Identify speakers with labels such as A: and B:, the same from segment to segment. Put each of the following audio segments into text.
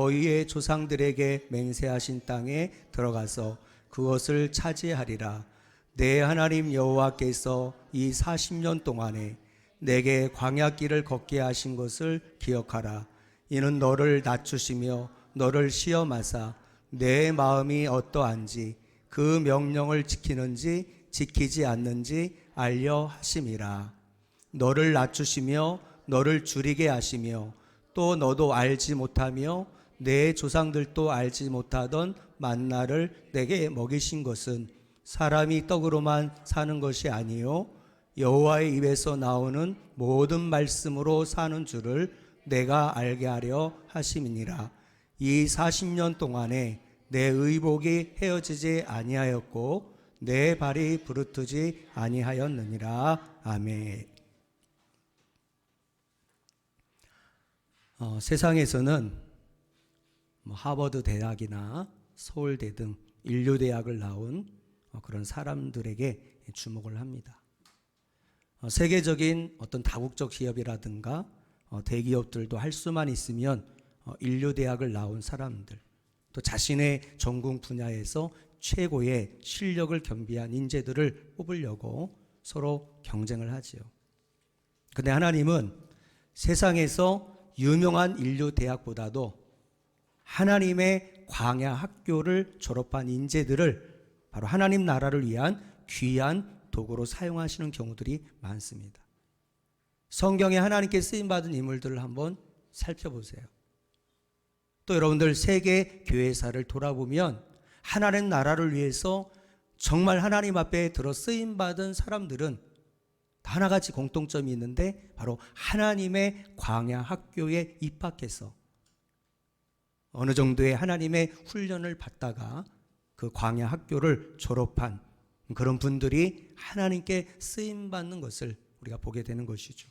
A: 너희의 조상들에게 맹세하신 땅에 들어가서 그것을 차지하리라. 내 하나님 여호와께서 이 40년 동안에 내게 광야길을 걷게 하신 것을 기억하라. 이는 너를 낮추시며 너를 시험하사 내 마음이 어떠한지 그 명령을 지키는지 지키지 않는지 알려 하심이라. 너를 낮추시며 너를 줄이게 하시며 또 너도 알지 못하며 내 조상들도 알지 못하던 만나를 내게 먹이신 것은 사람이 떡으로만 사는 것이 아니요 여호와의 입에서 나오는 모든 말씀으로 사는 줄을 내가 알게 하려 하심이니라. 이 40년 동안에 내 의복이 헤어지지 아니하였고 내 발이 부르트지 아니하였느니라. 아멘. 세상에서는 하버드 대학이나 서울대 등 인류대학을 나온 그런 사람들에게 주목을 합니다. 세계적인 어떤 다국적 기업이라든가 대기업들도 할 수만 있으면 인류대학을 나온 사람들, 또 자신의 전공 분야에서 최고의 실력을 겸비한 인재들을 뽑으려고 서로 경쟁을 하지요. 그런데 하나님은 세상에서 유명한 인류대학보다도 하나님의 광야 학교를 졸업한 인재들을 바로 하나님 나라를 위한 귀한 도구로 사용하시는 경우들이 많습니다. 성경에 하나님께 쓰임받은 인물들을 한번 살펴보세요. 또 여러분들 세계 교회사를 돌아보면 하나님 나라를 위해서 정말 하나님 앞에 들어 쓰임받은 사람들은 다 하나같이 공통점이 있는데 바로 하나님의 광야 학교에 입학해서 어느 정도의 하나님의 훈련을 받다가 그 광야 학교를 졸업한 그런 분들이 하나님께 쓰임받는 것을 우리가 보게 되는 것이죠.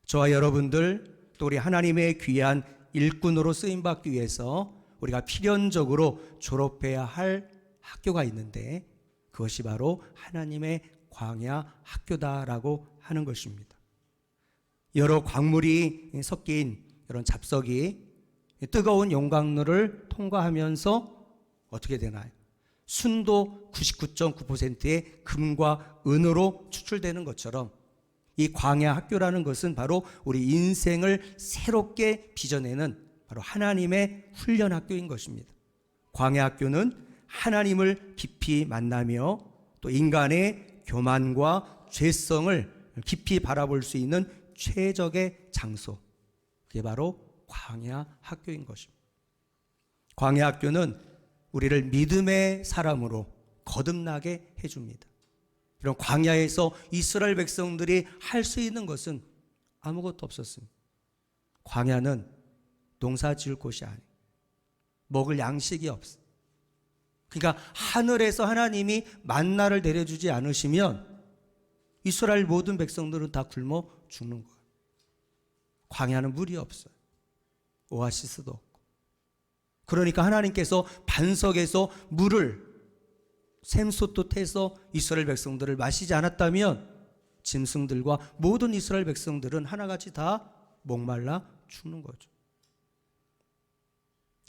A: 저와 여러분들 또 우리 하나님의 귀한 일꾼으로 쓰임받기 위해서 우리가 필연적으로 졸업해야 할 학교가 있는데 그것이 바로 하나님의 광야 학교다라고 하는 것입니다. 여러 광물이 섞인 이런 잡석이 뜨거운 용광로를 통과하면서 어떻게 되나요? 순도 99.9%의 금과 은으로 추출되는 것처럼 이 광야 학교라는 것은 바로 우리 인생을 새롭게 빚어내는 바로 하나님의 훈련 학교인 것입니다. 광야 학교는 하나님을 깊이 만나며 또 인간의 교만과 죄성을 깊이 바라볼 수 있는 최적의 장소, 그게 바로 광야 학교인 것입니다. 광야 학교는 우리를 믿음의 사람으로 거듭나게 해줍니다. 이런 광야에서 이스라엘 백성들이 할 수 있는 것은 아무것도 없었습니다. 광야는 농사 지을 곳이 아니에요. 먹을 양식이 없어. 그러니까 하늘에서 하나님이 만나를 내려주지 않으시면 이스라엘 모든 백성들은 다 굶어 죽는 거예요. 광야는 물이 없어요. 오아시스도 없고. 그러니까 하나님께서 반석에서 물을 샘솟듯 해서 이스라엘 백성들을 마시지 않았다면 짐승들과 모든 이스라엘 백성들은 하나같이 다 목말라 죽는 거죠.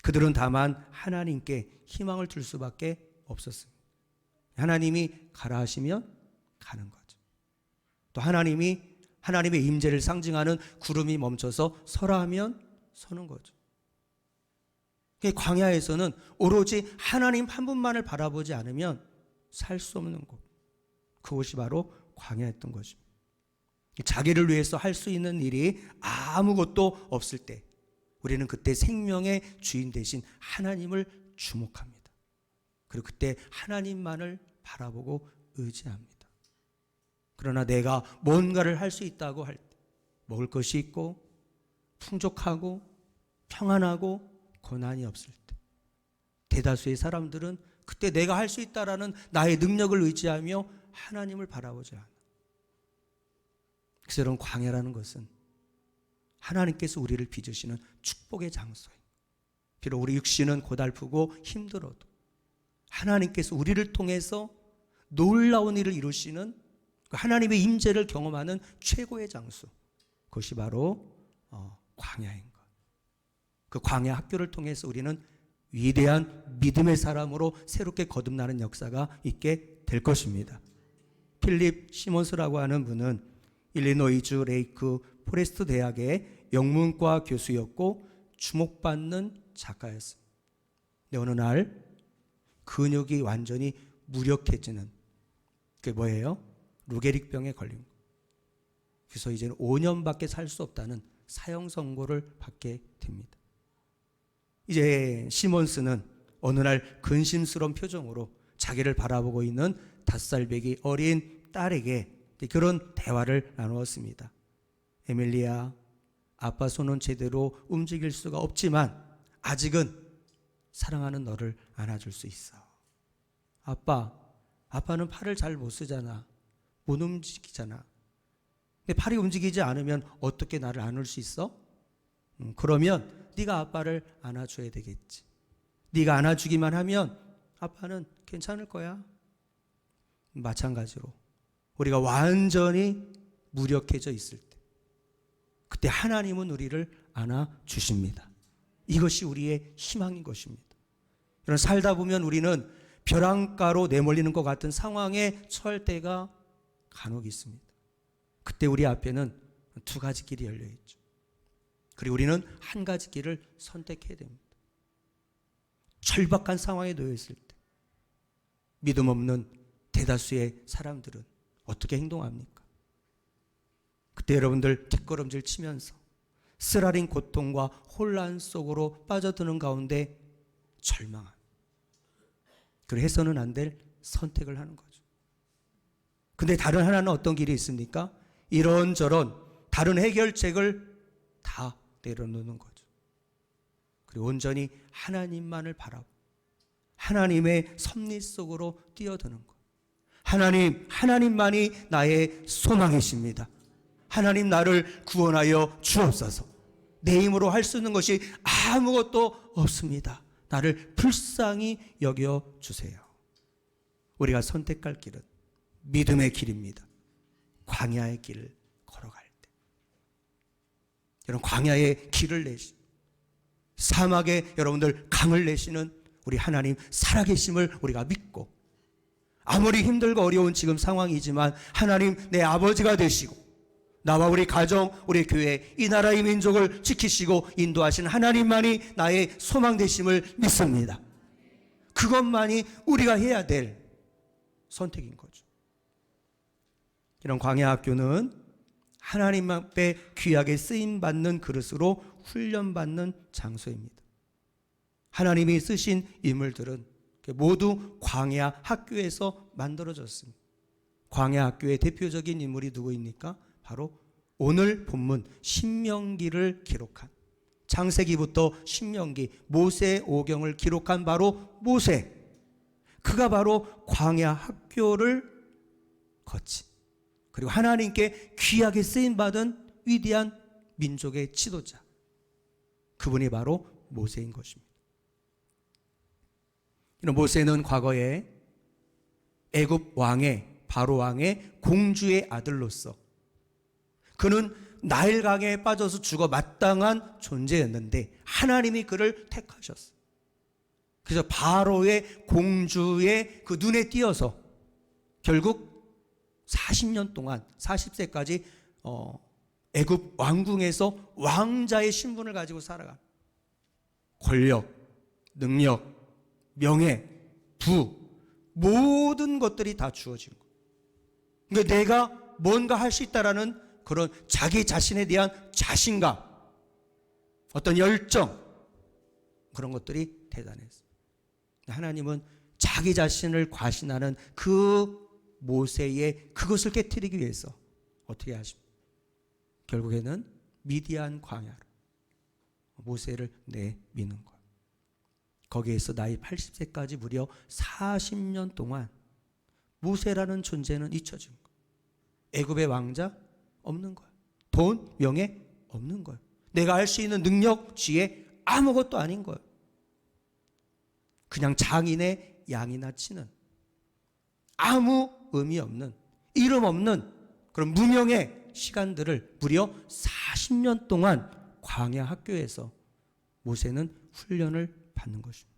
A: 그들은 다만 하나님께 희망을 둘 수밖에 없었습니다. 하나님이 가라 하시면 가는 거죠. 또 하나님이 하나님의 임재를 상징하는 구름이 멈춰서 서라 하면 서는 거죠. 광야에서는 오로지 하나님 한 분만을 바라보지 않으면 살 수 없는 곳, 그곳이 바로 광야였던 것입니다. 자기를 위해서 할 수 있는 일이 아무것도 없을 때 우리는 그때 생명의 주인 되신 하나님을 주목합니다. 그리고 그때 하나님만을 바라보고 의지합니다. 그러나 내가 뭔가를 할 수 있다고 할 때, 먹을 것이 있고 풍족하고 평안하고 고난이 없을 때, 대다수의 사람들은 그때 내가 할 수 있다라는 나의 능력을 의지하며 하나님을 바라보지 않아. 그래서 여러분, 광야라는 것은 하나님께서 우리를 빚으시는 축복의 장소예요. 비록 우리 육신은 고달프고 힘들어도 하나님께서 우리를 통해서 놀라운 일을 이루시는 하나님의 임재를 경험하는 최고의 장소, 그것이 바로 광야인 것. 그 광야 학교를 통해서 우리는 위대한 믿음의 사람으로 새롭게 거듭나는 역사가 있게 될 것입니다. 필립 시몬스라고 하는 분은 일리노이주 레이크 포레스트 대학의 영문과 교수였고 주목받는 작가였습니다. 근데 어느 날 근육이 완전히 무력해지는, 그게 뭐예요? 루게릭병에 걸린 거예요. 그래서 이제는 5년밖에 살 수 없다는 사형 선고를 받게 됩니다. 이제 시몬스는 어느 날 근심스러운 표정으로 자기를 바라보고 있는 5살배기 어린 딸에게 그런 대화를 나누었습니다. 에밀리야, 아빠 손은 제대로 움직일 수가 없지만 아직은 사랑하는 너를 안아줄 수 있어. 아빠는 팔을 잘 못 쓰잖아. 못 움직이잖아. 근데 팔이 움직이지 않으면 어떻게 나를 안을 수 있어? 그러면 네가 아빠를 안아줘야 되겠지. 네가 안아주기만 하면 아빠는 괜찮을 거야. 마찬가지로 우리가 완전히 무력해져 있을 때, 그때 하나님은 우리를 안아주십니다. 이것이 우리의 희망인 것입니다. 이런 살다 보면 우리는 벼랑가로 내몰리는 것 같은 상황에 처할 때가 간혹 있습니다. 그때 우리 앞에는 2가지 길이 열려 있죠. 그리고 우리는 한 가지 길을 선택해야 됩니다. 절박한 상황에 놓여 있을 때 믿음 없는 대다수의 사람들은 어떻게 행동합니까? 그때 여러분들 뒷걸음질 치면서 쓰라린 고통과 혼란 속으로 빠져드는 가운데 절망한, 그리고 해서는 안 될 선택을 하는 거죠. 근데 다른 하나는 어떤 길이 있습니까? 이런저런 다른 해결책을 다 내려놓는 거죠. 그리고 온전히 하나님만을 바라보고 하나님의 섭리 속으로 뛰어드는 것. 하나님만이 나의 소망이십니다. 하나님 나를 구원하여 주옵소서. 내 힘으로 할 수 있는 것이 아무것도 없습니다. 나를 불쌍히 여겨 주세요. 우리가 선택할 길은 믿음의 길입니다. 광야의 길을 걸어갈 때, 이런 광야의 길을 내시, 사막에 여러분들 강을 내시는 우리 하나님 살아계심을 우리가 믿고, 아무리 힘들고 어려운 지금 상황이지만 하나님 내 아버지가 되시고 나와 우리 가정, 우리 교회, 이 나라의 민족을 지키시고 인도하신 하나님만이 나의 소망 되심을 믿습니다. 그것만이 우리가 해야 될 선택인 거죠. 이런 광야 학교는 하나님 앞에 귀하게 쓰임받는 그릇으로 훈련받는 장소입니다. 하나님이 쓰신 인물들은 모두 광야 학교에서 만들어졌습니다. 광야 학교의 대표적인 인물이 누구입니까? 바로 오늘 본문 신명기를 기록한, 창세기부터 신명기 모세 오경을 기록한 바로 모세, 그가 바로 광야 학교를 거친, 그리고 하나님께 귀하게 쓰임받은 위대한 민족의 지도자, 그분이 바로 모세인 것입니다. 이런 모세는 과거에 애굽 왕의, 바로 왕의 공주의 아들로서 그는 나일강에 빠져서 죽어 마땅한 존재였는데 하나님이 그를 택하셨어요. 그래서 바로의 공주의 그 눈에 띄어서 결국 40년 동안 40세까지 애굽 왕궁에서 왕자의 신분을 가지고 살아가. 권력, 능력, 명예, 부, 모든 것들이 다 주어진 거. 그러니까 내가 뭔가 할 수 있다라는 그런 자기 자신에 대한 자신감, 어떤 열정, 그런 것들이 대단했어요. 하나님은 자기 자신을 과신하는 그 모세의 그것을 깨트리기 위해서 어떻게 하십니까? 결국에는 미디안 광야로 모세를 내미는 거예요. 거기에서 나이 80세까지 무려 40년 동안 모세라는 존재는 잊혀진 거예요. 애굽의 왕자 없는 거예요. 돈, 명예 없는 거예요. 내가 할 수 있는 능력, 지혜 아무것도 아닌 거예요. 그냥 장인의 양이나 치는 아무 의미 없는, 이름 없는 그런 무명의 시간들을 무려 40년 동안 광야 학교에서 모세는 훈련을 받는 것입니다.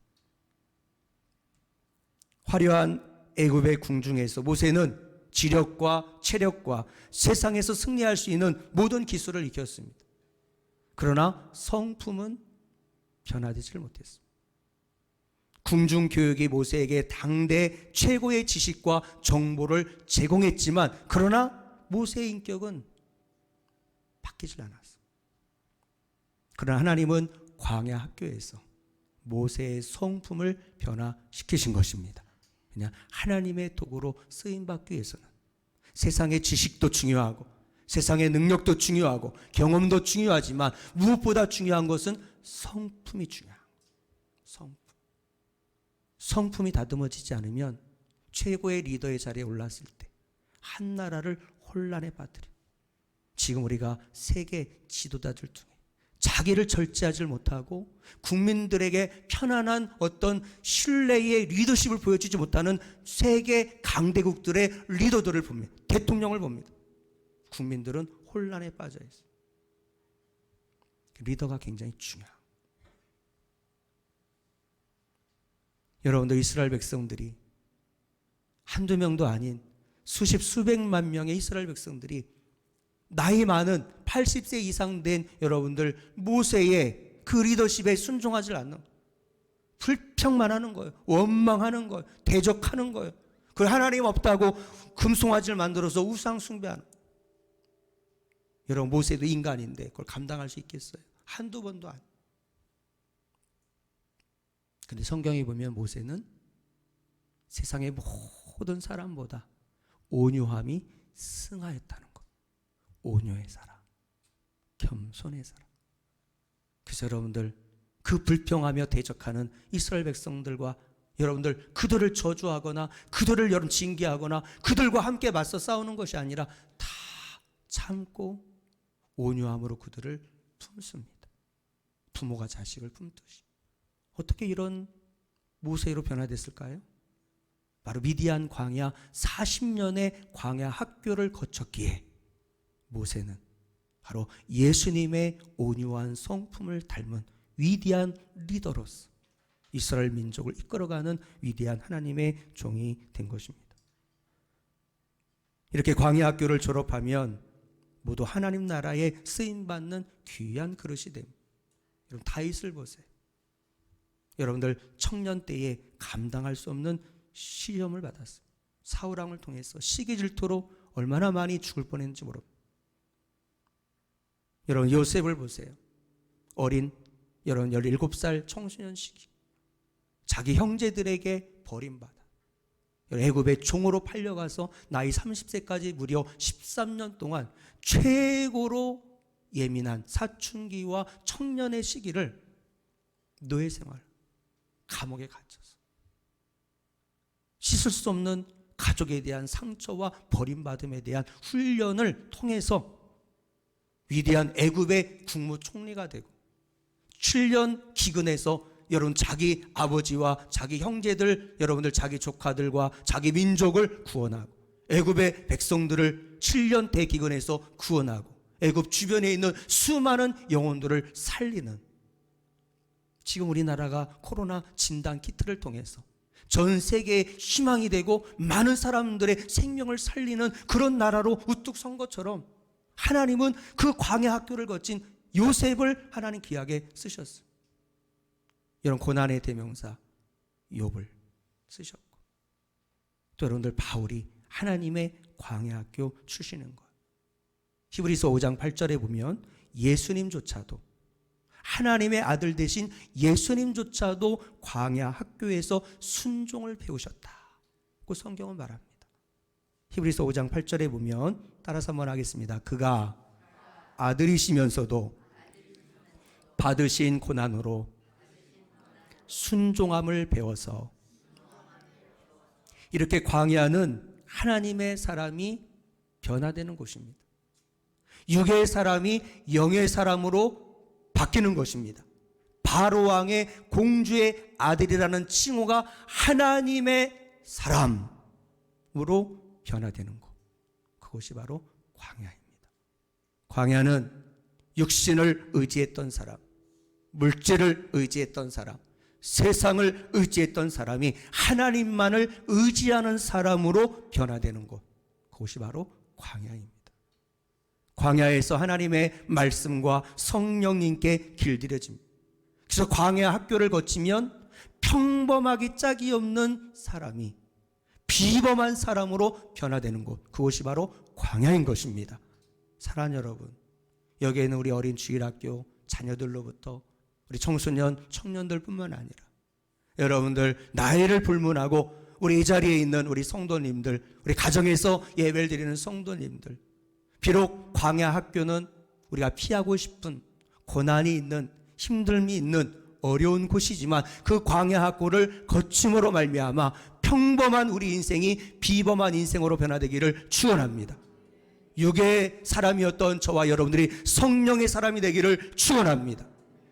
A: 화려한 애굽의 궁중에서 모세는 지력과 체력과 세상에서 승리할 수 있는 모든 기술을 익혔습니다. 그러나 성품은 변화되지를 못했습니다. 궁중 교육이 모세에게 당대 최고의 지식과 정보를 제공했지만 그러나 모세의 인격은 바뀌질 않았습니다. 그러나 하나님은 광야 학교에서 모세의 성품을 변화시키신 것입니다. 그냥 하나님의 도구로 쓰임받기 위해서는 세상의 지식도 중요하고 세상의 능력도 중요하고 경험도 중요하지만 무엇보다 중요한 것은 성품이 중요한 성품. 성품이 다듬어지지 않으면 최고의 리더의 자리에 올랐을 때 한 나라를 혼란에 빠뜨려. 지금 우리가 세계 지도자들 중에 자기를 절제하지 못하고 국민들에게 편안한 어떤 신뢰의 리더십을 보여주지 못하는 세계 강대국들의 리더들을 봅니다. 대통령을 봅니다. 국민들은 혼란에 빠져 있어요. 리더가 굉장히 중요해요. 여러분들 이스라엘 백성들이 한두 명도 아닌 수십 수백만 명의 이스라엘 백성들이 나이 많은 80세 이상 된 여러분들 모세의 그 리더십에 순종하지 않는 불평만 하는 거예요. 원망하는 거예요. 대적하는 거예요. 그걸 하나님 없다고 금송아지를 만들어서 우상 숭배하는 거예요. 여러분 모세도 인간인데 그걸 감당할 수 있겠어요? 한두 번도 안. 근데 성경에 보면 모세는 세상의 모든 사람보다 온유함이 승하였다는 것. 온유의 사람, 겸손의 사람. 그래서 여러분들 그 불평하며 대적하는 이스라엘 백성들과 여러분들 그들을 저주하거나 그들을 여러분 징계하거나 그들과 함께 맞서 싸우는 것이 아니라 다 참고 온유함으로 그들을 품습니다. 부모가 자식을 품듯이. 어떻게 이런 모세로 변화됐을까요? 바로 미디안 광야 40년의 광야 학교를 거쳤기에 모세는 바로 예수님의 온유한 성품을 닮은 위대한 리더로서 이스라엘 민족을 이끌어가는 위대한 하나님의 종이 된 것입니다. 이렇게 광야 학교를 졸업하면 모두 하나님 나라에 쓰임받는 귀한 그릇이 됩니다. 여러분 다윗을 보세요. 여러분들 청년 때에 감당할 수 없는 시험을 받았어요. 사울왕을 통해서 시기 질투로 얼마나 많이 죽을 뻔했는지 모릅니다. 여러분 요셉을 보세요. 어린 여러분 17살 청소년 시기 자기 형제들에게 버림받아 애굽의 종으로 팔려가서 나이 30세까지 무려 13년 동안 최고로 예민한 사춘기와 청년의 시기를 노예 생활 감옥에 갇혀서 씻을 수 없는 가족에 대한 상처와 버림받음에 대한 훈련을 통해서 위대한 애굽의 국무총리가 되고 7년 기근에서 여러분 자기 아버지와 자기 형제들 여러분들 자기 조카들과 자기 민족을 구원하고 애굽의 백성들을 7년 대기근에서 구원하고 애굽 주변에 있는 수많은 영혼들을 살리는 지금 우리나라가 코로나 진단 키트를 통해서 전 세계에 희망이 되고 많은 사람들의 생명을 살리는 그런 나라로 우뚝 선 것처럼 하나님은 그 광야 학교를 거친 요셉을 하나님 귀하게 쓰셨어요. 이런 고난의 대명사 욥을 쓰셨고 또 여러분들 바울이 하나님의 광야 학교 출신인 거예요. 히브리서 5장 8절에 보면 예수님조차도 하나님의 아들 되신 예수님조차도 광야 학교에서 순종을 배우셨다고 성경은 말합니다. 히브리서 5장 8절에 보면 따라서 한번 하겠습니다. 그가 아들이시면서도 받으신 고난으로 순종함을 배워서 이렇게 광야는 하나님의 사람이 변화되는 곳입니다. 육의 사람이 영의 사람으로 바뀌는 것입니다. 바로왕의 공주의 아들이라는 칭호가 하나님의 사람으로 변화되는 것. 그것이 바로 광야입니다. 광야는 육신을 의지했던 사람, 물질을 의지했던 사람, 세상을 의지했던 사람이 하나님만을 의지하는 사람으로 변화되는 곳, 그것이 바로 광야입니다. 광야에서 하나님의 말씀과 성령님께 길들여집니다. 그래서 광야 학교를 거치면 평범하기 짝이 없는 사람이 비범한 사람으로 변화되는 곳, 그것이 바로 광야인 것입니다. 사랑하는 여러분, 여기에는 우리 어린 주일학교 자녀들로부터 우리 청소년, 청년들뿐만 아니라 여러분들 나이를 불문하고 우리 이 자리에 있는 우리 성도님들, 우리 가정에서 예배를 드리는 성도님들, 비록 광야 학교는 우리가 피하고 싶은 고난이 있는, 힘듦이 있는 어려운 곳이지만 그 광야 학교를 거침으로 말미암아 평범한 우리 인생이 비범한 인생으로 변화되기를 축원합니다. 육의 사람이었던 저와 여러분들이 성령의 사람이 되기를 축원합니다.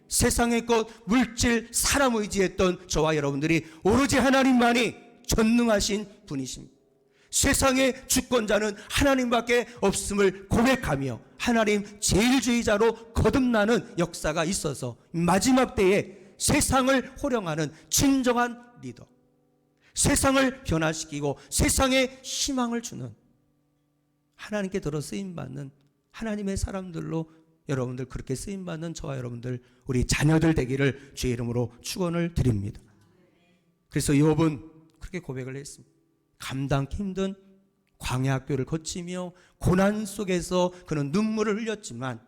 A: 세상의 것, 물질, 사람 의지했던 저와 여러분들이 오로지 하나님만이 전능하신 분이십니다. 세상의 주권자는 하나님밖에 없음을 고백하며 하나님 제일주의자로 거듭나는 역사가 있어서 마지막 때에 세상을 호령하는 진정한 리더, 세상을 변화시키고 세상에 희망을 주는 하나님께 들어 쓰임받는 하나님의 사람들로 여러분들 그렇게 쓰임받는 저와 여러분들 우리 자녀들 되기를 주의 이름으로 축원을 드립니다. 그래서 욥은 그렇게 고백을 했습니다. 감당하기 힘든 광야 학교를 거치며 고난 속에서 그는 눈물을 흘렸지만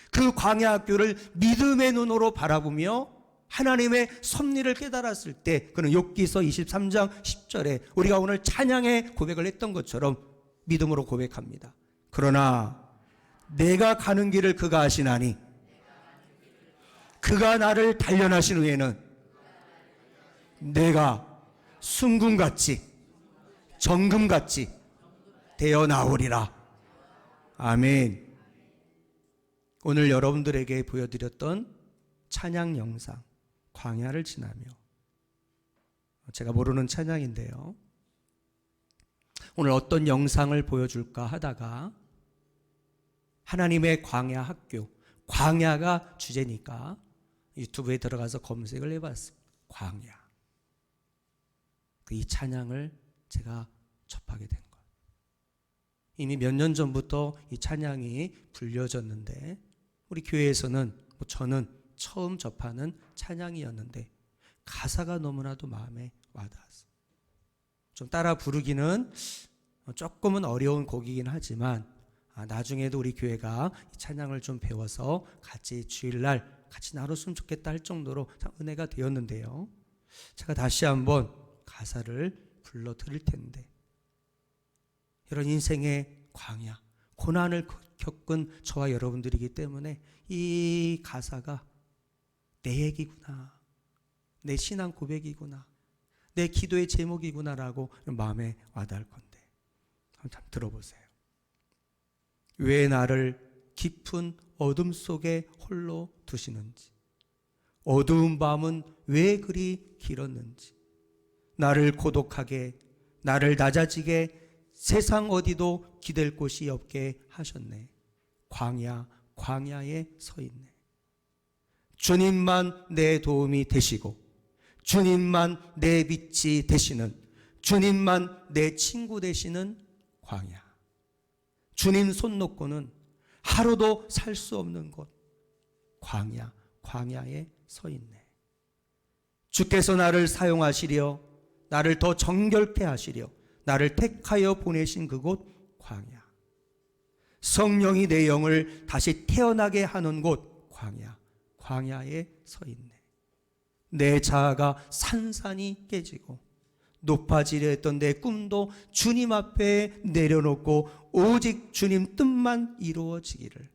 A: 그 광야 학교를 믿음의 눈으로 바라보며 하나님의 섭리를 깨달았을 때 그는 욥기서 23장 10절에 우리가 오늘 찬양의 고백을 했던 것처럼 믿음으로 고백합니다. 그러나 내가 가는 길을 그가 아시나니 그가 나를 단련하신 후에는 내가 순금같이 정금같이 되어 나오리라. 아멘. 오늘 여러분들에게 보여드렸던 찬양 영상 광야를 지나며, 제가 모르는 찬양인데요, 오늘 어떤 영상을 보여줄까 하다가 하나님의 광야 학교, 광야가 주제니까 유튜브에 들어가서 검색을 해봤습니다. 광야. 이 찬양을 제가 접하게 된 거예요. 이미 몇 년 전부터 이 찬양이 불려졌는데 우리 교회에서는 저는 처음 접하는 찬양이었는데 가사가 너무나도 마음에 와닿았어요. 좀 따라 부르기는 조금은 어려운 곡이긴 하지만 나중에도 우리 교회가 이 찬양을 좀 배워서 같이 주일날 같이 나눴으면 좋겠다 할 정도로 참 은혜가 되었는데요, 제가 다시 한번 가사를 불러 드릴 텐데, 이런 인생의 광야, 고난을 겪은 저와 여러분들이기 때문에 이 가사가 내 얘기구나, 내 신앙 고백이구나, 내 기도의 제목이구나라고 마음에 와닿을 건데 한번 들어보세요. 왜 나를 깊은 어둠 속에 홀로 두시는지, 어두운 밤은 왜 그리 길었는지, 나를 고독하게, 나를 낮아지게 세상 어디도 기댈 곳이 없게 하셨네. 광야, 광야에 서 있네. 주님만 내 도움이 되시고, 주님만 내 빛이 되시는, 주님만 내 친구 되시는 광야. 주님 손 놓고는 하루도 살 수 없는 곳, 광야, 광야에 서 있네. 주께서 나를 사용하시려, 나를 더 정결케 하시려 나를 택하여 보내신 그곳 광야. 성령이 내 영을 다시 태어나게 하는 곳 광야, 광야에 서 있네. 내 자아가 산산이 깨지고 높아지려 했던 내 꿈도 주님 앞에 내려놓고 오직 주님 뜻만 이루어지기를,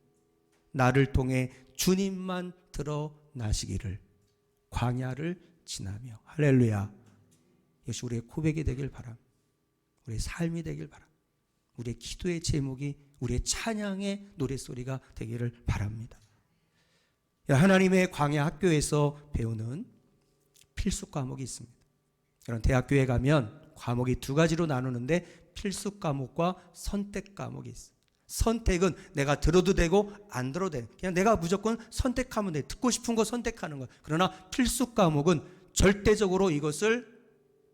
A: 나를 통해 주님만 드러나시기를, 광야를 지나며. 할렐루야. 이것이 우리의 고백이 되길 바랍니다. 우리의 삶이 되길 바랍니다. 우리의 기도의 제목이 우리의 찬양의 노랫소리가 되기를 바랍니다. 하나님의 광야 학교에서 배우는 필수 과목이 있습니다. 여러분, 대학교에 가면 과목이 두 가지로 나누는데 필수 과목과 선택 과목이 있어요. 선택은 내가 들어도 되고 안 들어도 돼. 그냥 내가 무조건 선택하면 돼. 듣고 싶은 거 선택하는 거야. 그러나 필수 과목은 절대적으로 이것을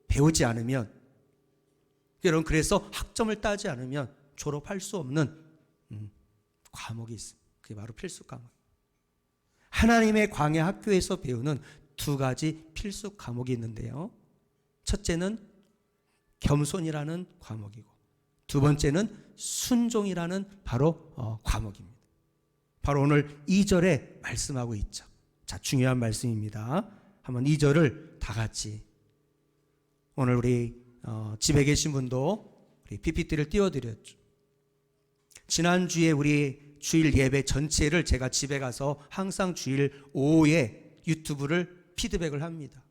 A: 배우지 않으면, 여러분, 그래서 학점을 따지 않으면 졸업할 수 없는 과목이 있어요. 그게 바로 필수 과목. 하나님의 광야 학교에서 배우는 두 가지 필수 과목이 있는데요. 첫째는 겸손이라는 과목이고, 두 번째는 순종이라는 바로 과목입니다. 바로 오늘 2절에 말씀하고 있죠. 자, 중요한 말씀입니다. 한번 2절을 다 같이, 오늘 우리 집에 계신 분도 우리 PPT를 띄워드렸죠. 지난주에 우리 주일 예배 전체를 제가 집에 가서 항상 주일 오후에 유튜브를 피드백을 합니다.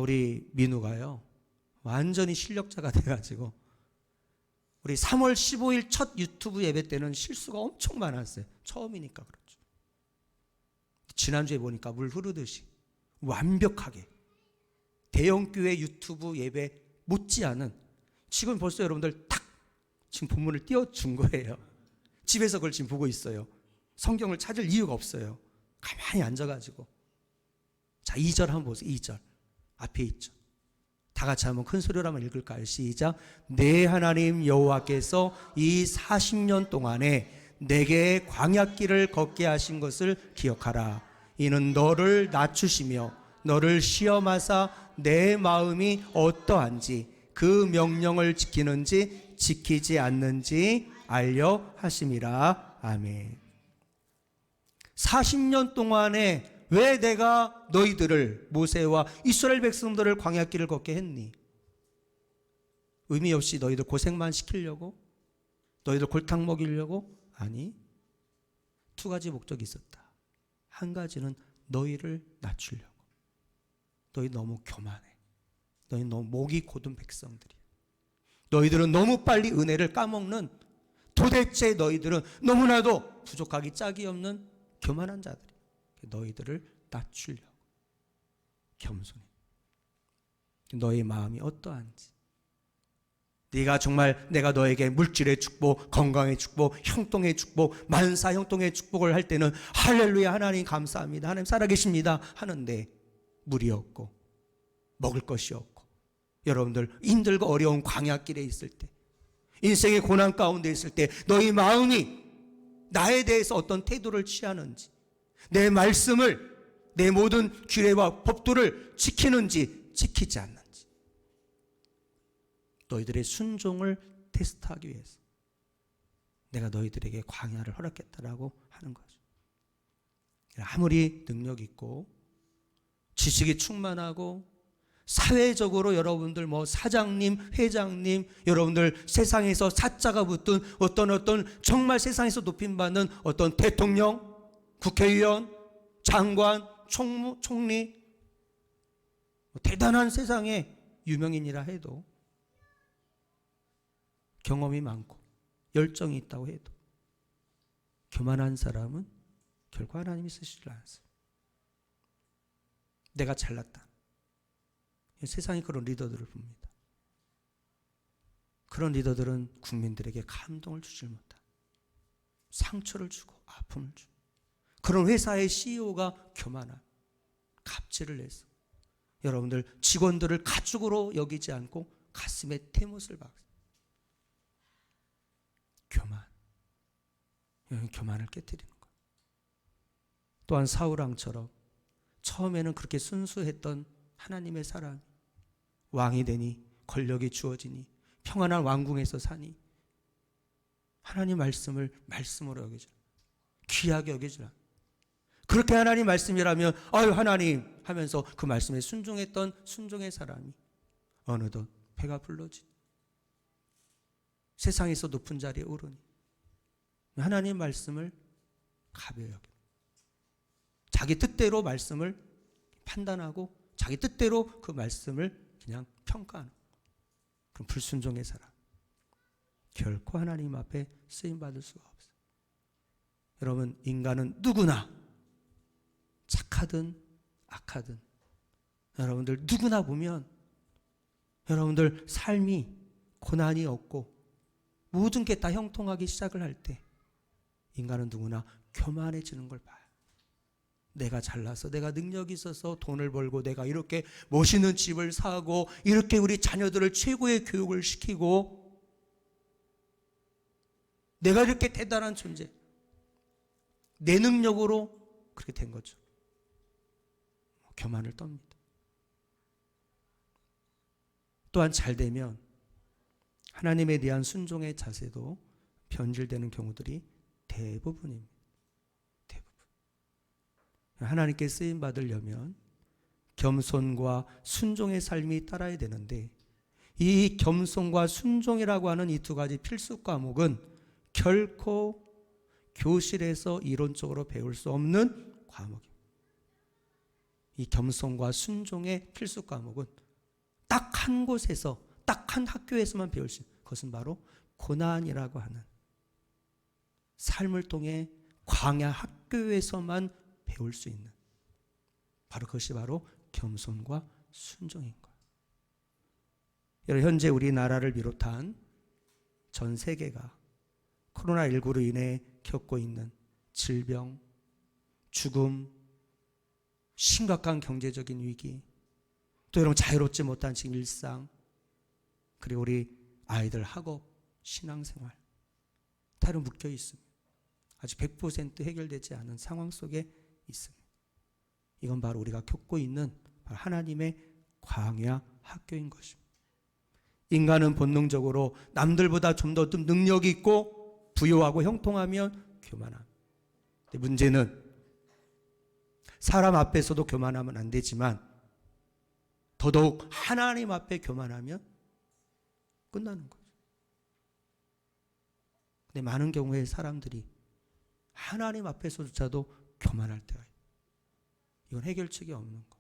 A: 우리 민우가요, 완전히 실력자가 돼가지고 우리 3월 15일 첫 유튜브 예배 때는 실수가 엄청 많았어요. 처음이니까 그렇죠. 지난주에 보니까 물 흐르듯이 완벽하게 대형교회 유튜브 예배 못지않은, 지금 벌써 여러분들 탁 지금 본문을 띄워준 거예요. 집에서 그걸 지금 보고 있어요. 성경을 찾을 이유가 없어요. 가만히 앉아가지고. 자, 2절 한번 보세요. 2절 앞에 있죠. 다 같이 한번 큰 소리로 한번 읽을까요? 시작. 내 하나님 여호와께서 이 40년 동안에 내게 광야길을 걷게 하신 것을 기억하라. 이는 너를 낮추시며 너를 시험하사 내 마음이 어떠한지 그 명령을 지키는지 지키지 않는지 알려 하심이라. 아멘. 40년 동안에 왜 내가 너희들을, 모세와 이스라엘 백성들을 광야길을 걷게 했니? 의미 없이 너희들 고생만 시키려고? 너희들 골탕 먹이려고? 아니, 두 가지 목적이 있었다. 한 가지는 너희를 낮추려고. 너희 너무 교만해. 너희 너무 목이 곧은 백성들이야. 너희들은 너무 빨리 은혜를 까먹는, 도대체 너희들은 너무나도 부족하기 짝이 없는 교만한 자들이야. 너희들을 낮추려고. 겸손해. 너희 마음이 어떠한지, 네가 정말 내가 너에게 물질의 축복, 건강의 축복, 형통의 축복, 만사 형통의 축복을 할 때는 할렐루야 하나님 감사합니다, 하나님 살아계십니다 하는데 물이 없고 먹을 것이 없고, 여러분들 힘들고 어려운 광야길에 있을 때, 인생의 고난 가운데 있을 때 너희 마음이 나에 대해서 어떤 태도를 취하는지, 내 말씀을, 내 모든 규례와 법도를 지키는지 지키지 않는지, 너희들의 순종을 테스트하기 위해서 내가 너희들에게 광야를 허락했다라고 하는 거죠. 아무리 능력 있고 지식이 충만하고 사회적으로 여러분들 사장님, 회장님, 여러분들 세상에서 사자가 붙은 어떤 정말 세상에서 높임받는 어떤 대통령, 국회의원, 장관, 총리, 대단한 세상의 유명인이라 해도, 경험이 많고 열정이 있다고 해도 교만한 사람은 결코 하나님이 쓰시지 않습니다. 내가 잘났다. 세상에 그런 리더들을 봅니다. 그런 리더들은 국민들에게 감동을 주질 못한, 상처를 주고 아픔을 주고, 그런 회사의 CEO가 교만한, 갑질을 해서 여러분들 직원들을 가축으로 여기지 않고 가슴에 태못을 박습니다. 교만을 깨뜨리는 거예요. 또한 사울왕처럼 처음에는 그렇게 순수했던 하나님의 사람이 왕이 되니, 권력이 주어지니, 평안한 왕궁에서 사니 하나님 말씀을 말씀으로 여기지, 귀하게 여기지 않아. 그렇게 하나님 말씀이라면 아유 하나님 하면서 그 말씀에 순종했던 순종의 사람이 어느덧 배가 불러지, 세상에서 높은 자리에 오르니 하나님 말씀을 가벼이 여겨, 자기 뜻대로 말씀을 판단하고 자기 뜻대로 그 말씀을 그냥 평가하는, 그럼 불순종의 사람, 결코 하나님 앞에 쓰임받을 수가 없어요. 여러분, 인간은 누구나 착하든 악하든 여러분들 누구나 보면 여러분들 삶이 고난이 없고 모든 게 다 형통하기 시작을 할 때 인간은 누구나 교만해지는 걸 봐요. 내가 잘나서, 내가 능력이 있어서 돈을 벌고, 내가 이렇게 멋있는 집을 사고, 이렇게 우리 자녀들을 최고의 교육을 시키고, 내가 이렇게 대단한 존재, 내 능력으로 그렇게 된 거죠. 교만을 떱니다. 또한 잘 되면 하나님에 대한 순종의 자세도 변질되는 경우들이 대부분입니다. 대부분. 하나님께 쓰임 받으려면 겸손과 순종의 삶이 따라야 되는데, 이 겸손과 순종이라고 하는 이 두 가지 필수 과목은 결코 교실에서 이론적으로 배울 수 없는 과목입니다. 이 겸손과 순종의 필수 과목은 딱 한 곳에서, 딱 한 학교에서만 배울 수 있는, 그것은 바로 고난이라고 하는 삶을 통해 광야 학교에서만 배울 수 있는, 바로 그것이 바로 겸손과 순종인 거예요. 여러분, 현재 우리나라를 비롯한 전 세계가 코로나19로 인해 겪고 있는 질병, 죽음, 심각한 경제적인 위기, 또 여러분 자유롭지 못한 지금 일상, 그리고 우리 아이들 학업, 신앙생활 다 이런 묶여 있습니다. 아직 100% 해결되지 않은 상황 속에 있습니다. 이건 바로 우리가 겪고 있는 하나님의 광야 학교인 것입니다. 인간은 본능적으로 남들보다 좀 더 능력이 있고 부유하고 형통하면 교만합니다. 근데 문제는 사람 앞에서도 교만하면 안 되지만 더더욱 하나님 앞에 교만하면 끝나는 거죠. 근데 많은 경우에 사람들이 하나님 앞에서조차도 교만할 때가 있어요. 이건 해결책이 없는 거.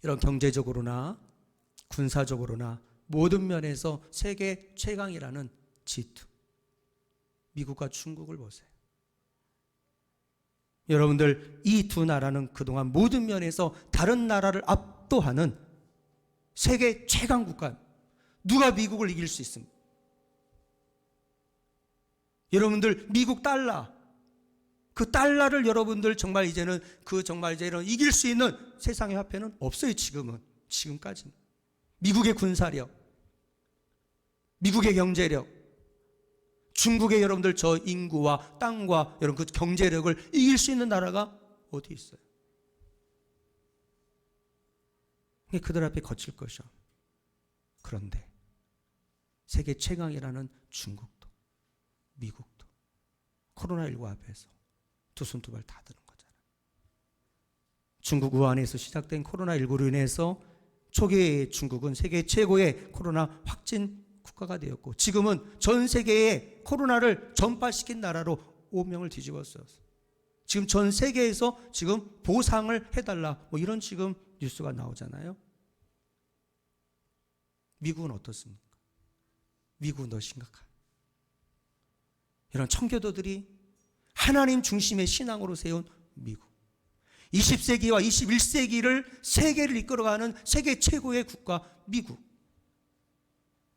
A: 이런 경제적으로나 군사적으로나 모든 면에서 세계 최강이라는 G2, 미국과 중국을 보세요. 여러분들, 이 두 나라는 그동안 모든 면에서 다른 나라를 압도하는 세계 최강 국가. 누가 미국을 이길 수 있습니까? 여러분들, 미국 달러, 그 달러를 여러분들 정말 이제는 이길 수 있는 세상의 화폐는 없어요. 지금까지는. 미국의 군사력, 미국의 경제력, 중국의 여러분들 저 인구와 땅과 여러분 그 경제력을 이길 수 있는 나라가 어디 있어요? 그들 앞에 거칠 것이요. 그런데 세계 최강이라는 중국도, 미국도 코로나19 앞에서 두 손 두 발 다 드는 거잖아요. 중국 우한에서 시작된 코로나19로 인해서 초기에 중국은 세계 최고의 코로나 확진 국가가 되었고, 지금은 전 세계에 코로나를 전파시킨 나라로 오명을 뒤집었어요. 지금 전 세계에서 지금 보상을 해달라, 뭐 이런 지금 뉴스가 나오잖아요. 미국은 어떻습니까? 미국은 더 심각한. 이런 청교도들이 하나님 중심의 신앙으로 세운 미국, 20세기와 21세기를 세계를 이끌어가는 세계 최고의 국가 미국,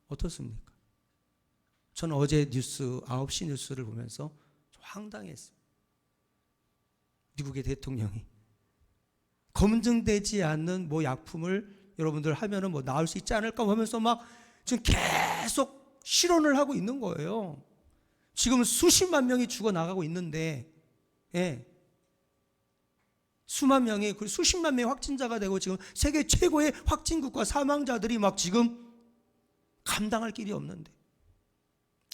A: 어떻습니까? 저는 어제 뉴스 9시 뉴스를 보면서 좀 황당했어요. 미국의 대통령이 검증되지 않는 뭐 약품을 여러분들 하면은 뭐 나을 수 있지 않을까 하면서 막 지금 계속 실언을 하고 있는 거예요. 지금 수십만 명이 죽어나가고 있는데, 예. 수만 명이, 수십만 명의 확진자가 되고 지금 세계 최고의 확진국과 사망자들이 막 지금 감당할 길이 없는데,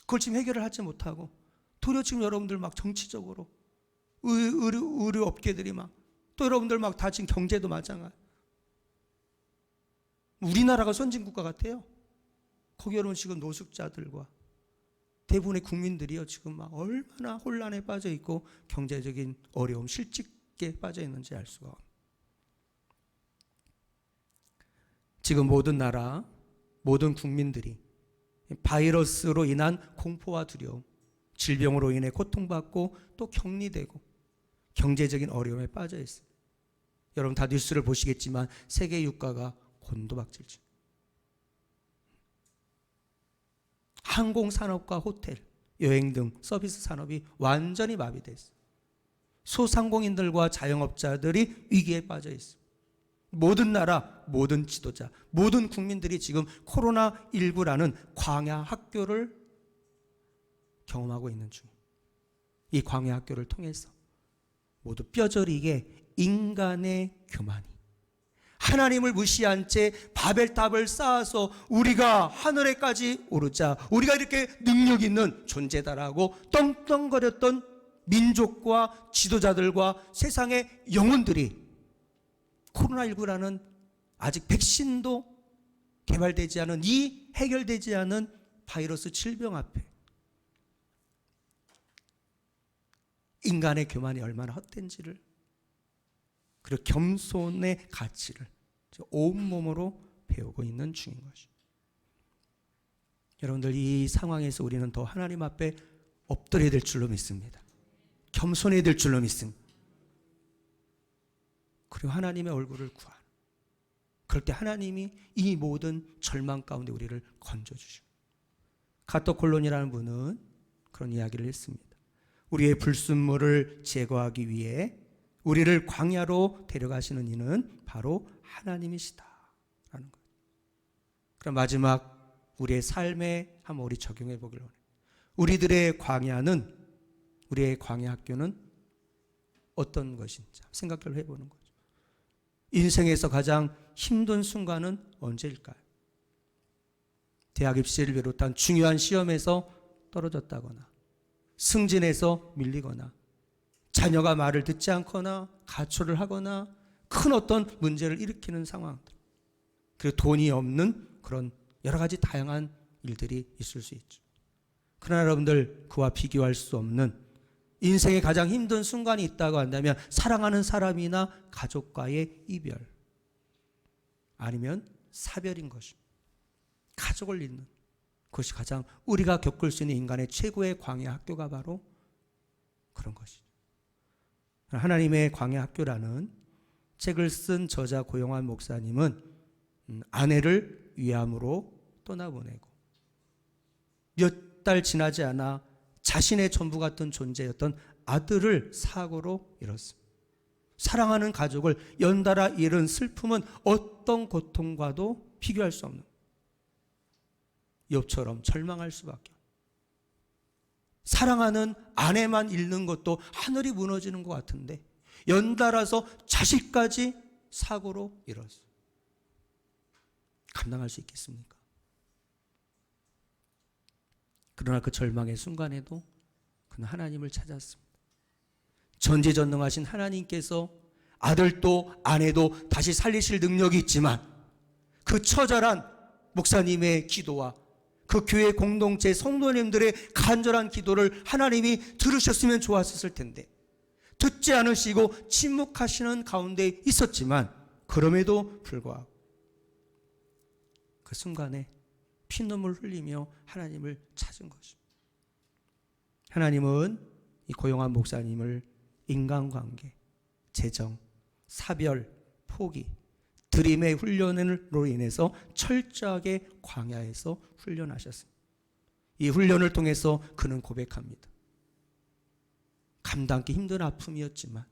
A: 그걸 지금 해결을 하지 못하고, 도리어 지금 여러분들 막 정치적으로, 의료 업계들이 막, 또 여러분들 막 다 지금 경제도 마찬가지. 우리나라가 선진국가 같아요. 거기 여러분 지금 노숙자들과 대부분의 국민들이요, 지금 막 얼마나 혼란에 빠져 있고 경제적인 어려움, 실직에 빠져 있는지 알 수가 없어요. 지금 모든 나라, 모든 국민들이 바이러스로 인한 공포와 두려움, 질병으로 인해 고통받고 또 격리되고 경제적인 어려움에 빠져 있어요. 여러분 다 뉴스를 보시겠지만 세계 유가가 곤두박질지. 항공산업과 호텔, 여행 등 서비스 산업이 완전히 마비돼 있어요. 소상공인들과 자영업자들이 위기에 빠져 있어요. 모든 나라, 모든 지도자, 모든 국민들이 지금 코로나19라는 광야 학교를 경험하고 있는 중이에요. 이 광야 학교를 통해서 모두 뼈저리게 인간의 교만이, 하나님을 무시한 채 바벨탑을 쌓아서 우리가 하늘에까지 오르자, 우리가 이렇게 능력 있는 존재다라고 떵떵거렸던 민족과 지도자들과 세상의 영혼들이 코로나19라는 아직 백신도 개발되지 않은, 이 해결되지 않은 바이러스 질병 앞에 인간의 교만이 얼마나 헛된지를, 그리고 겸손의 가치를 온몸으로 배우고 있는 중인 것이죠. 여러분들, 이 상황에서 우리는 더 하나님 앞에 엎드려야 될 줄로 믿습니다. 겸손해야 될 줄로 믿습니다. 그리고 하나님의 얼굴을 구하는, 그럴 때 하나님이 이 모든 절망 가운데 우리를 건져주시고, 카토 콜론이라는 분은 그런 이야기를 했습니다. 우리의 불순물을 제거하기 위해 우리를 광야로 데려가시는 이는 바로 하나님이시다라는 거예요. 그럼 마지막 우리의 삶에 한번 우리 적용해 보길 원해요. 우리의 광야 학교는 어떤 것인지 생각을 해보는 거죠. 인생에서 가장 힘든 순간은 언제일까요? 대학 입시를 비롯한 중요한 시험에서 떨어졌다거나, 승진에서 밀리거나, 자녀가 말을 듣지 않거나 가출을 하거나, 큰 어떤 문제를 일으키는 상황들, 그리고 돈이 없는 그런 여러 가지 다양한 일들이 있을 수 있죠. 그러나 여러분들, 그와 비교할 수 없는 인생의 가장 힘든 순간이 있다고 한다면 사랑하는 사람이나 가족과의 이별, 아니면 사별인 것입니다. 가족을 잃는, 그것이 가장 우리가 겪을 수 있는 인간의 최고의 광야 학교가 바로 그런 것이죠. 하나님의 광야 학교라는 책을 쓴 저자 고용환 목사님은 아내를 위암으로 떠나보내고 몇 달 지나지 않아 자신의 전부 같은 존재였던 아들을 사고로 잃었습니다. 사랑하는 가족을 연달아 잃은 슬픔은 어떤 고통과도 비교할 수 없는, 욥처럼 절망할 수밖에 없는, 사랑하는 아내만 잃는 것도 하늘이 무너지는 것 같은데 연달아서 자식까지 사고로 잃었어요. 감당할 수 있겠습니까? 그러나 그 절망의 순간에도 그는 하나님을 찾았습니다. 전지전능하신 하나님께서 아들도 아내도 다시 살리실 능력이 있지만, 그 처절한 목사님의 기도와 그 교회 공동체 성도님들의 간절한 기도를 하나님이 들으셨으면 좋았을 텐데 듣지 않으시고 침묵하시는 가운데 있었지만, 그럼에도 불구하고 그 순간에 피눈물 흘리며 하나님을 찾은 것입니다. 하나님은 이 고용환 목사님을 인간관계, 재정, 사별, 포기, 드림의 훈련으로 인해서 철저하게 광야에서 훈련하셨습니다. 이 훈련을 통해서 그는 고백합니다. 감당하기 힘든 아픔이었지만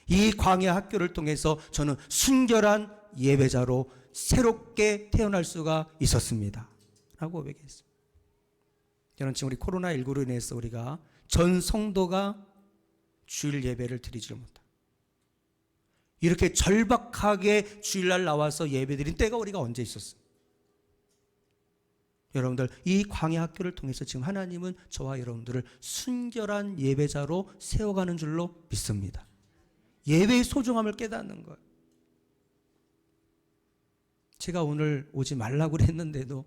A: 이 광야 학교를 통해서 저는 순결한 예배자로 새롭게 태어날 수가 있었습니다 라고 고백했습니다. 저는 지금 우리 코로나19로 인해서 우리가 전 성도가 주일 예배를 드리지 못합니다. 이렇게 절박하게 주일날 나와서 예배드린 때가 우리가 언제 있었어요? 여러분들, 이 광야 학교를 통해서 지금 하나님은 저와 여러분들을 순결한 예배자로 세워가는 줄로 믿습니다. 예배의 소중함을 깨닫는 거예요. 제가 오늘 오지 말라고 했는데도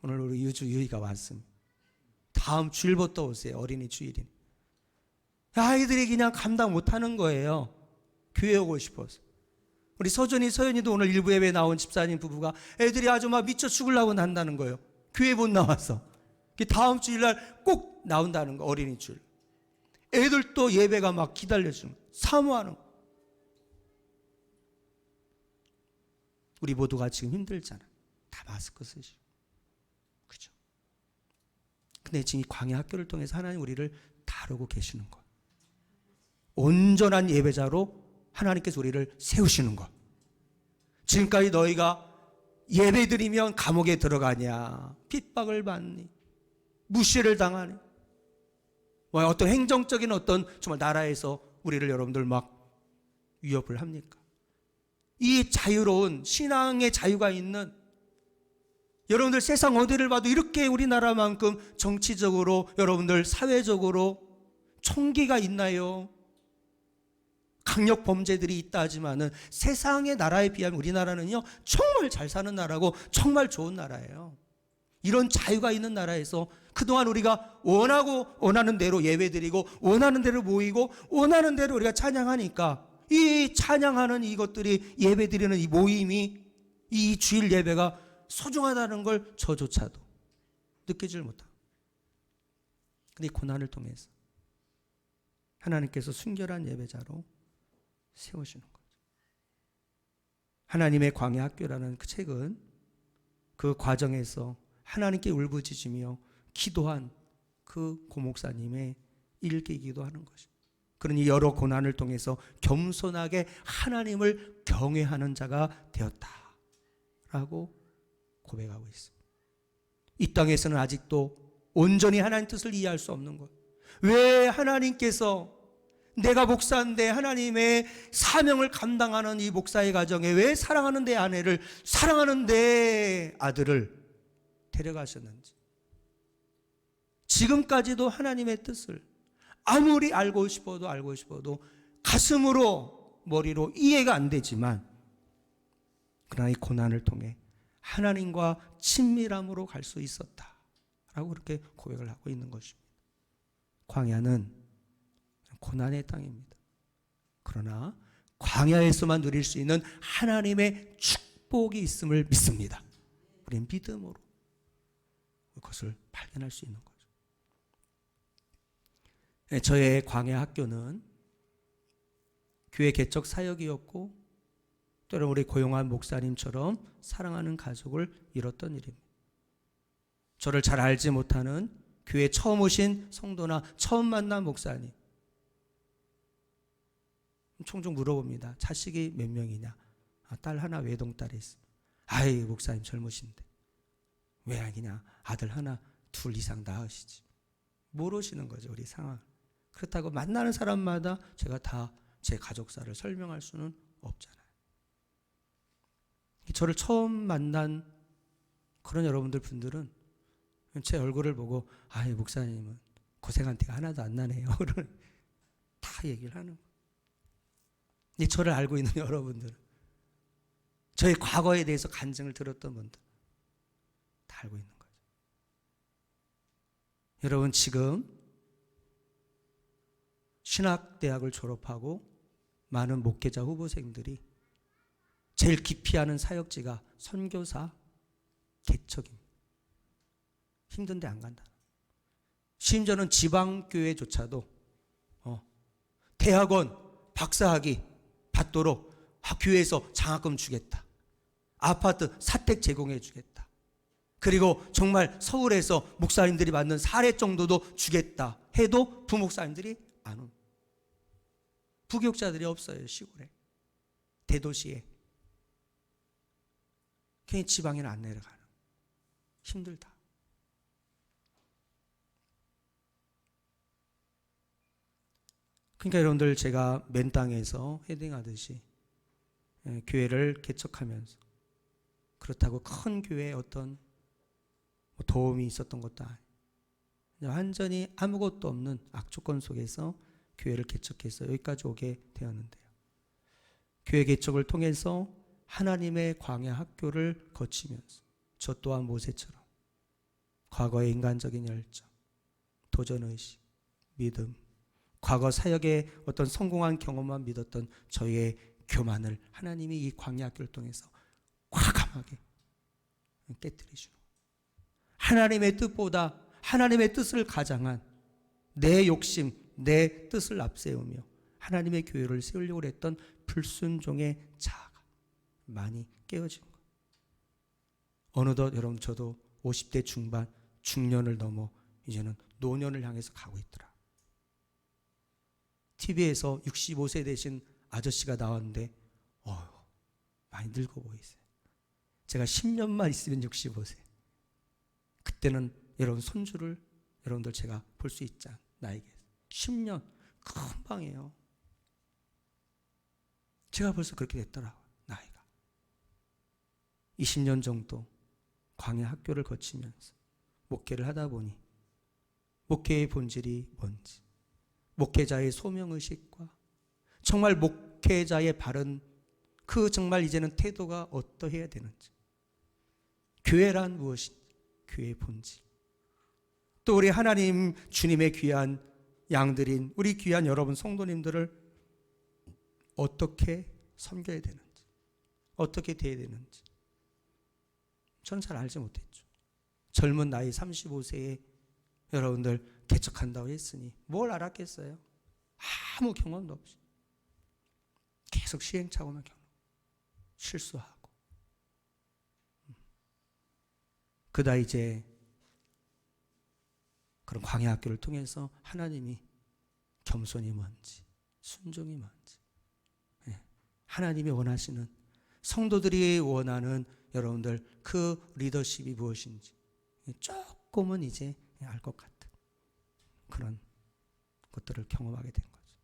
A: 오늘 우리 유이가 왔습니다. 다음 주일부터 오세요. 어린이 주일이니. 아이들이 그냥 감당 못하는 거예요. 교회 오고 싶어서. 우리 서연이도 오늘 일부 예배에 나온 집사님 부부가 애들이 아주 막 미쳐 죽으려고 난다는 거예요. 교회 못 나와서. 다음 주일날 꼭 나온다는 거, 어린이 주일. 애들도 예배가 막 기다려주는, 사모하는 거. 우리 모두가 지금 힘들잖아. 다 마스크 쓰시고. 그죠? 근데 지금 이 광야 학교를 통해서 하나님 우리를 다루고 계시는 거예요. 온전한 예배자로 하나님께서 우리를 세우시는 것. 지금까지 너희가 예배드리면 감옥에 들어가냐, 핍박을 받니, 무시를 당하니, 어떤 행정적인 어떤 정말 나라에서 우리를 여러분들 막 위협을 합니까? 이 자유로운 신앙의 자유가 있는, 여러분들 세상 어디를 봐도 이렇게 우리나라만큼 정치적으로 여러분들 사회적으로 총기가 있나요? 강력 범죄들이 있다 하지만은 세상의 나라에 비하면 우리나라는요 정말 잘 사는 나라고 정말 좋은 나라예요. 이런 자유가 있는 나라에서 그동안 우리가 원하는 대로 예배드리고 원하는 대로 모이고 원하는 대로 우리가 찬양하니까 이 찬양하는 이것들이 예배드리는 이 모임이 이 주일 예배가 소중하다는 걸 저조차도 느끼질 못하고, 근데 이 고난을 통해서 하나님께서 순결한 예배자로 세우시는 거죠. 하나님의 광야 학교라는 그 책은 그 과정에서 하나님께 울부짖으며 기도한 그 고목사님의 일기이기도 하는 것이죠. 그러니 여러 고난을 통해서 겸손하게 하나님을 경외하는 자가 되었다라고 고백하고 있습니다. 이 땅에서는 아직도 온전히 하나님 뜻을 이해할 수 없는 것. 왜 하나님께서 내가 목사인데 하나님의 사명을 감당하는 이 목사의 가정에 왜 사랑하는 내 아내를, 사랑하는 내 아들을 데려가셨는지, 지금까지도 하나님의 뜻을 아무리 알고 싶어도 가슴으로 머리로 이해가 안 되지만, 그러나 이 고난을 통해 하나님과 친밀함으로 갈 수 있었다라고 그렇게 고백을 하고 있는 것입니다. 광야는 고난의 땅입니다. 그러나 광야에서만 누릴 수 있는 하나님의 축복이 있음을 믿습니다. 우리는 믿음으로 그것을 발견할 수 있는 거죠. 저의 광야 학교는 교회 개척 사역이었고, 또는 우리 고용한 목사님처럼 사랑하는 가족을 이뤘던 일입니다. 저를 잘 알지 못하는 교회 처음 오신 성도나 처음 만난 목사님, 종종 물어봅니다. 자식이 몇 명이냐? 딸 하나, 외동딸이 있어. 아이, 목사님 젊으신데 왜 아니냐? 아들 하나, 둘 이상 낳으시지. 모르시는 거죠, 우리 상황. 그렇다고 만나는 사람마다 제가 다 제 가족사를 설명할 수는 없잖아요. 저를 처음 만난 그런 여러분들 분들은 제 얼굴을 보고, 아이, 목사님은 고생한 티가 하나도 안 나네요. 다 얘기를 하는 거예요. 저를 알고 있는 여러분들은, 저의 과거에 대해서 간증을 들었던 분들 다 알고 있는 거죠. 여러분, 지금 신학대학을 졸업하고 많은 목회자 후보생들이 제일 기피하는 사역지가 선교사 개척입니다. 힘든데 안 간다. 심지어는 지방교회조차도 대학원 박사학위 받도록 교회에서 장학금 주겠다, 아파트 사택 제공해 주겠다, 그리고 정말 서울에서 목사님들이 받는 사례 정도도 주겠다 해도 부목사님들이 안 옵니다. 부교육자들이 없어요. 시골에, 대도시에. 괜히 지방에는 안 내려가는. 힘들다. 그러니까 여러분들, 제가 맨 땅에서 헤딩하듯이 교회를 개척하면서, 그렇다고 큰 교회에 어떤 도움이 있었던 것도 아니에요. 완전히 아무것도 없는 악조건 속에서 교회를 개척해서 여기까지 오게 되었는데요. 교회 개척을 통해서 하나님의 광야 학교를 거치면서 저 또한 모세처럼 과거의 인간적인 열정, 도전의식, 믿음, 과거 사역의 어떤 성공한 경험만 믿었던 저의 교만을 하나님이 이 광야 학교를 통해서 과감하게 깨뜨리시는 거예요. 하나님의 뜻보다 하나님의 뜻을 가장한 내 욕심, 내 뜻을 앞세우며 하나님의 교회를 세우려고 했던 불순종의 자아가 많이 깨어진 거예요. 어느덧 여러분 저도 50대 중반, 중년을 넘어 이제는 노년을 향해서 가고 있더라. TV에서 65세 되신 아저씨가 나왔는데 많이 늙어 보이세요. 제가 10년만 있으면 65세. 그때는 여러분 손주를 여러분들 제가 볼 수 있지 나에게 10년 금방이에요. 제가 벌써 그렇게 됐더라고요. 나이가 20년 정도 광야 학교를 거치면서 목회를 하다 보니 목회의 본질이 뭔지, 목회자의 소명의식과 정말 목회자의 바른 그 정말 이제는 태도가 어떠해야 되는지, 교회란 무엇인지, 교회의 본질, 또 우리 하나님 주님의 귀한 양들인 우리 귀한 여러분 성도님들을 어떻게 섬겨야 되는지, 어떻게 돼야 되는지 저는 잘 알지 못했죠. 젊은 나이 35세에 여러분들 개척한다고 했으니 뭘 알았겠어요? 아무 경험도 없이 계속 시행착오만 경험, 실수하고 그다 이제 그런 광야 학교를 통해서 하나님이 겸손이 뭔지, 순종이 뭔지, 하나님이 원하시는, 성도들이 원하는 여러분들 그 리더십이 무엇인지 조금은 이제 알 것 같은 그런 것들을 경험하게 된 거죠.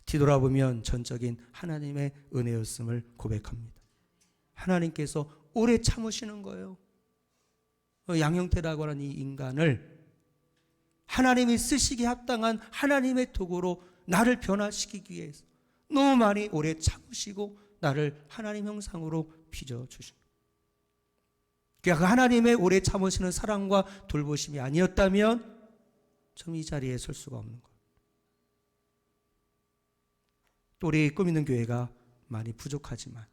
A: 뒤돌아보면 전적인 하나님의 은혜였음을 고백합니다. 하나님께서 오래 참으시는 거예요. 양형태라고 하는 이 인간을 하나님이 쓰시기에 합당한 하나님의 도구로 나를 변화시키기 위해서 너무 많이 오래 참으시고 나를 하나님 형상으로 빚어주십니다. 그러니까 그 하나님의 오래 참으시는 사랑과 돌보심이 아니었다면 참 이 자리에 설 수가 없는 거예요. 또 우리 꿈있는 교회가 많이 부족하지만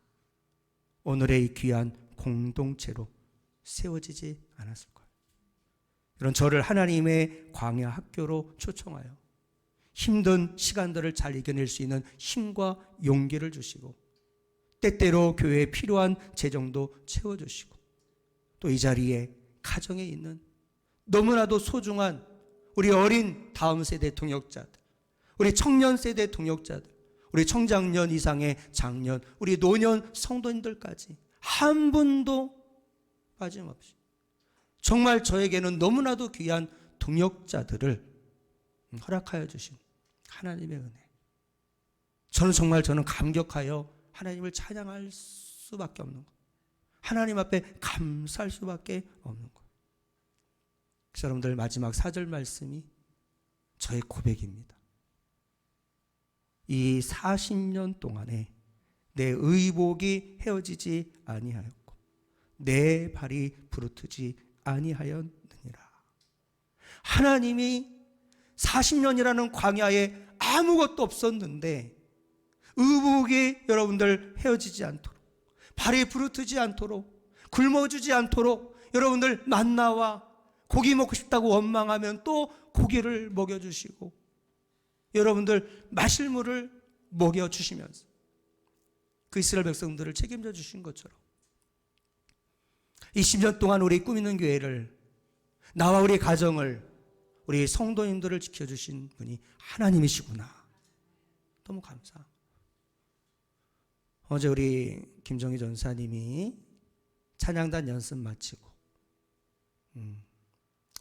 A: 오늘의 이 귀한 공동체로 세워지지 않았을 거예요. 이런 저를 하나님의 광야 학교로 초청하여 힘든 시간들을 잘 이겨낼 수 있는 힘과 용기를 주시고 때때로 교회에 필요한 재정도 채워주시고 또 이 자리에 가정에 있는 너무나도 소중한 우리 어린 다음 세대 동역자들, 우리 청년 세대 동역자들, 우리 청장년 이상의 장년, 우리 노년 성도님들까지 한 분도 빠짐없이 정말 저에게는 너무나도 귀한 동역자들을 허락하여 주신 하나님의 은혜. 저는 감격하여 하나님을 찬양할 수밖에 없는 것. 하나님 앞에 감사할 수밖에 없는 것. 그래서 여러분들 마지막 4절 말씀이 저의 고백입니다. 이 40년 동안에 내 의복이 헤어지지 아니하였고 내 발이 부르트지 아니하였느니라. 하나님이 40년이라는 광야에 아무것도 없었는데 의복이 여러분들 헤어지지 않도록, 발이 부르트지 않도록, 굶어주지 않도록 여러분들 만나와 고기 먹고 싶다고 원망하면 또 고기를 먹여주시고 여러분들 마실 물을 먹여주시면서 그 이스라엘 백성들을 책임져 주신 것처럼 20년 동안 우리 꿈있는 교회를, 나와 우리 가정을, 우리 성도님들을 지켜주신 분이 하나님이시구나. 너무 감사합니다. 어제 우리 김정희 전사님이 찬양단 연습 마치고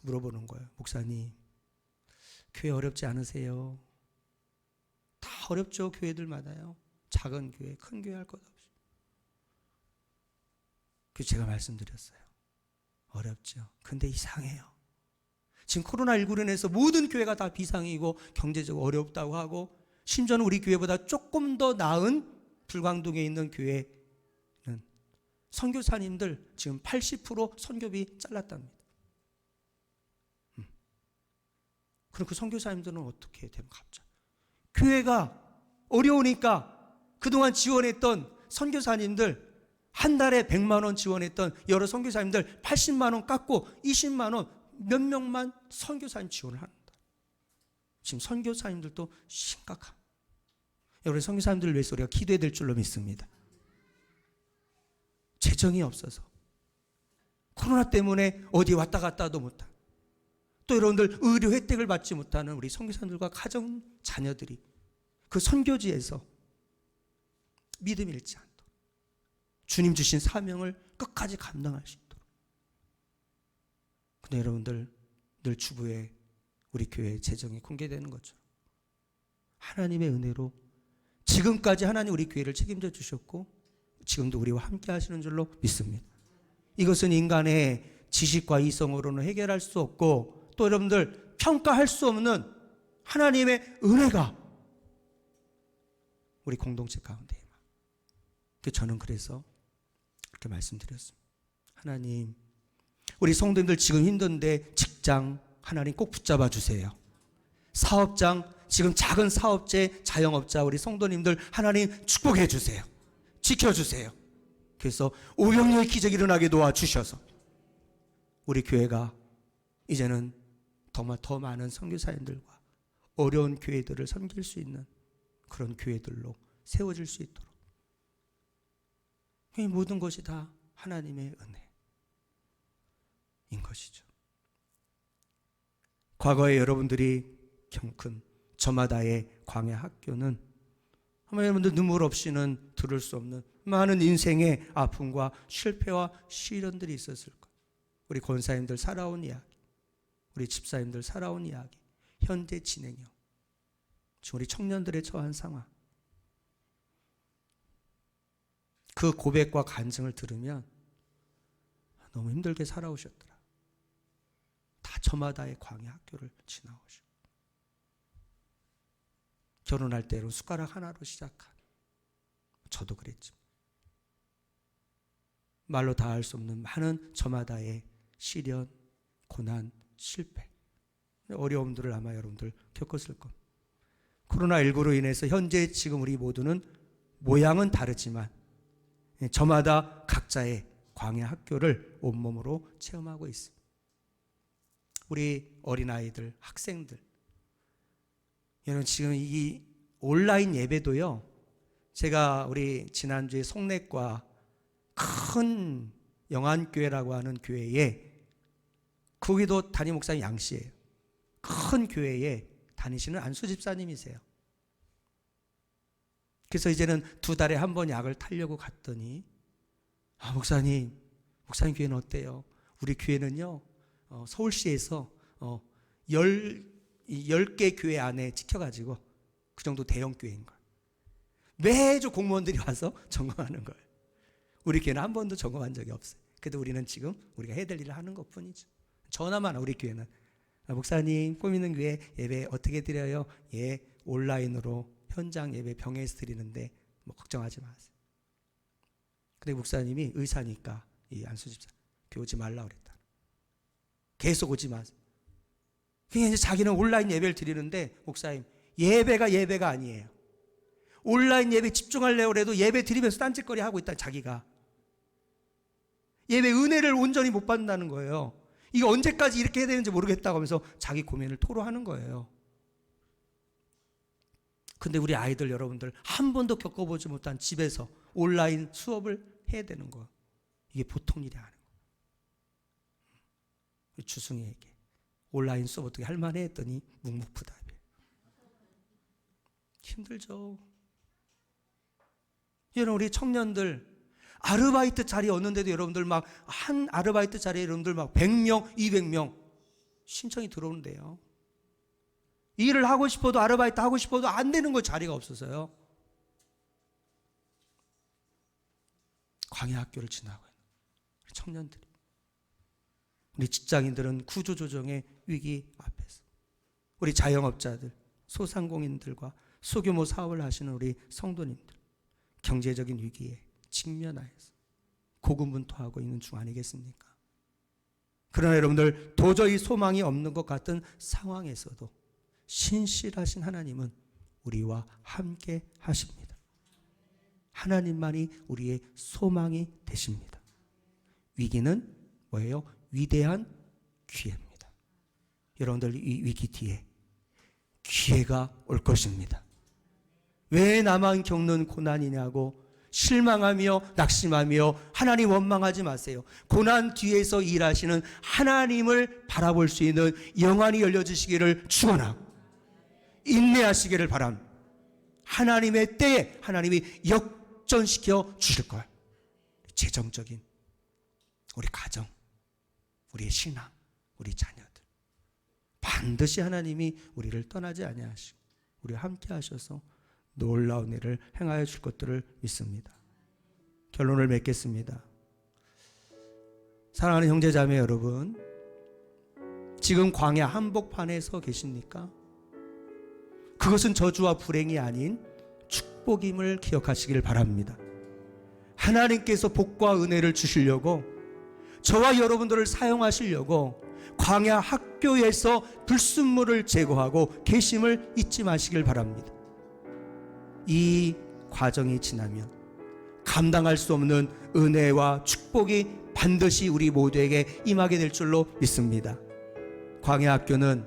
A: 물어보는 거예요. 목사님, 교회 어렵지 않으세요? 다 어렵죠. 교회들마다요. 작은 교회, 큰 교회 할 것 없이. 그래서 제가 말씀드렸어요. 어렵죠. 근데 이상해요. 지금 코로나19로 인해서 모든 교회가 다 비상이고 경제적으로 어렵다고 하고 심지어는 우리 교회보다 조금 더 나은 불광동에 있는 교회는 선교사님들 지금 80% 선교비 잘랐답니다. 그럼 그 선교사님들은 어떻게 되면 갑자기 교회가 어려우니까 그동안 지원했던 선교사님들 한 달에 100만 원 지원했던 여러 선교사님들 80만 원 깎고 20만 원 몇 명만 선교사님 지원을 합니다. 지금 선교사님들도 심각합니다. 우리 선교사님들을 위해서 우리가 기도해야 될 줄로 믿습니다. 재정이 없어서 코로나 때문에 어디 왔다 갔다도 못하고, 또 여러분들 의료 혜택을 받지 못하는 우리 선교사님들과 가정 자녀들이 그 선교지에서 믿음 잃지 않도록 주님 주신 사명을 끝까지 감당할 수 있도록. 근데 여러분들 늘 주부에 우리 교회 재정이 공개되는 것처럼 하나님의 은혜로 지금까지 하나님 우리 교회를 책임져 주셨고 지금도 우리와 함께 하시는 줄로 믿습니다. 이것은 인간의 지식과 이성으로는 해결할 수 없고 또 여러분들 평가할 수 없는 하나님의 은혜가 우리 공동체 가운데 임합니다. 저는 그래서 그렇게 말씀드렸습니다. 하나님, 우리 성도님들 지금 힘든데 직장 하나님 꼭 붙잡아 주세요. 사업장, 지금 작은 사업체, 자영업자 우리 성도님들 하나님 축복해 주세요. 지켜주세요. 그래서 오병이어의 기적이 일어나게 도와주셔서 우리 교회가 이제는 정말 더 많은 선교사님들과 어려운 교회들을 섬길 수 있는 그런 교회들로 세워질 수 있도록. 이 모든 것이 다 하나님의 은혜인 것이죠. 과거에 여러분들이 겪은 저마다의 광야 학교는 아마 여러분들 눈물 없이는 들을 수 없는 많은 인생의 아픔과 실패와 시련들이 있었을 거예요. 우리 권사님들 살아온 이야기, 우리 집사님들 살아온 이야기, 현재 진행형, 우리 청년들의 처한 상황, 그 고백과 간증을 들으면 너무 힘들게 살아오셨더라. 다 저마다의 광야 학교를 지나오셨고 결혼할 때로 숟가락 하나로 시작한, 저도 그랬죠. 말로 다 할 수 없는 많은 저마다의 시련, 고난, 실패, 어려움들을 아마 여러분들 겪었을 겁니다. 코로나19로 인해서 현재 지금 우리 모두는 모양은 다르지만 저마다 각자의 광야 학교를 온몸으로 체험하고 있습니다. 우리 어린아이들, 학생들, 여러분 지금 이 온라인 예배도요, 제가 우리 지난주에 송내과 큰 영안교회라고 하는 교회에, 거기도 담임 목사님 양씨예요. 큰 교회에 다니시는 안수 집사님이세요. 그래서 이제는 2달에 한 번 약을 타려고 갔더니 목사님 교회는 어때요? 우리 교회는요 서울시에서 10개 교회 안에 찍혀가지고 그 정도 대형 교회인 거예요. 매주 공무원들이 와서 점검하는 거예요. 우리 교회는 한 번도 점검한 적이 없어요. 그래도 우리는 지금 우리가 해야 될 일을 하는 것뿐이죠. 전화만 우리 교회는 목사님 꿈있는 교회 예배 어떻게 드려요? 예, 온라인으로 현장 예배 병에서 드리는데 뭐 걱정하지 마세요. 근데 목사님이 의사니까 이 안수집사 교회 오지 말라 그랬다. 계속 오지 마세요. 그러니까 이제 자기는 온라인 예배를 드리는데 목사님 예배가 아니에요. 온라인 예배 집중하려고 해도 예배 드리면서 딴짓거리 하고 있다. 자기가 예배 은혜를 온전히 못 받는다는 거예요. 이거 언제까지 이렇게 해야 되는지 모르겠다고 하면서 자기 고민을 토로하는 거예요. 근데 우리 아이들 여러분들 한 번도 겪어보지 못한 집에서 온라인 수업을 해야 되는 거, 이게 보통 일이 아닌 거예요. 주승이에게 온라인 수업 어떻게 할 만해 했더니 묵묵부답이에요. 힘들죠. 여러분 우리 청년들 아르바이트 자리 얻는데도 여러분들 막 한 아르바이트 자리에 여러분들 막 100명, 200명 신청이 들어오는데요. 일을 하고 싶어도 아르바이트 하고 싶어도 안 되는 거 자리가 없어서요. 광야 학교를 지나고 있는 우리 청년들이, 우리 직장인들은 구조조정의 위기 앞에서, 우리 자영업자들, 소상공인들과 소규모 사업을 하시는 우리 성도님들 경제적인 위기에 직면하여서 고군분투하고 있는 중 아니겠습니까? 그러나 여러분들 도저히 소망이 없는 것 같은 상황에서도 신실하신 하나님은 우리와 함께 하십니다. 하나님만이 우리의 소망이 되십니다. 위기는 뭐예요? 위대한 기회입니다. 여러분들 이 위기 뒤에 기회가 올 것입니다. 왜 나만 겪는 고난이냐고 실망하며 낙심하며 하나님 원망하지 마세요. 고난 뒤에서 일하시는 하나님을 바라볼 수 있는 영안이 열려지시기를 축원하고 인내하시기를 바랍니다. 하나님의 때에 하나님이 역전시켜 주실 거예요. 재정적인 우리 가정, 우리의 신앙, 우리 자녀들 반드시 하나님이 우리를 떠나지 아니하시고 우리와 함께 하셔서 놀라운 일을 행하여 줄 것들을 믿습니다. 결론을 맺겠습니다. 사랑하는 형제자매 여러분, 지금 광야 한복판에 서 계십니까? 그것은 저주와 불행이 아닌 축복임을 기억하시길 바랍니다. 하나님께서 복과 은혜를 주시려고, 저와 여러분들을 사용하시려고 광야 학교에서 불순물을 제거하고 계심을 잊지 마시길 바랍니다. 이 과정이 지나면 감당할 수 없는 은혜와 축복이 반드시 우리 모두에게 임하게 될 줄로 믿습니다. 광야 학교는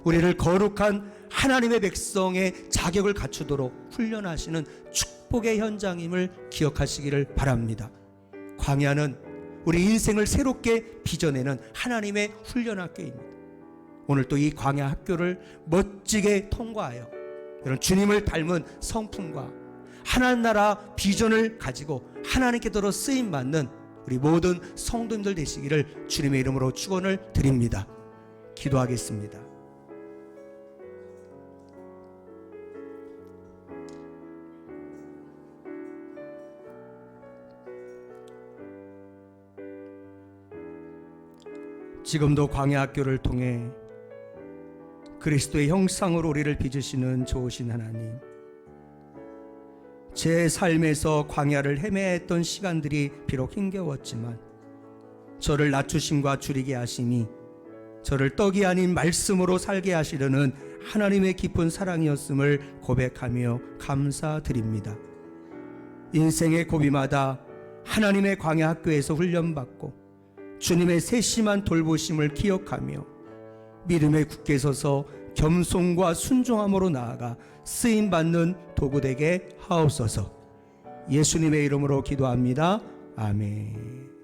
A: 우리를 거룩한 하나님의 백성의 자격을 갖추도록 훈련하시는 축복의 현장임을 기억하시기를 바랍니다. 광야는 우리 인생을 새롭게 빚어내는 하나님의 훈련 학교입니다. 오늘 또 이 광야 학교를 멋지게 통과하여 이런 주님을 닮은 성품과 하나님 나라 비전을 가지고 하나님께로 쓰임받는 우리 모든 성도님들 되시기를 주님의 이름으로 축원을 드립니다. 기도하겠습니다. 지금도 광야 학교를 통해 그리스도의 형상으로 우리를 빚으시는 좋으신 하나님, 제 삶에서 광야를 헤매했던 시간들이 비록 힘겨웠지만 저를 낮추심과 줄이게 하심이 저를 떡이 아닌 말씀으로 살게 하시려는 하나님의 깊은 사랑이었음을 고백하며 감사드립니다. 인생의 고비마다 하나님의 광야 학교에서 훈련받고 주님의 세심한 돌보심을 기억하며 믿음에 굳게 서서 겸손과 순종함으로 나아가 쓰임받는 도구되게 하옵소서. 예수님의 이름으로 기도합니다. 아멘.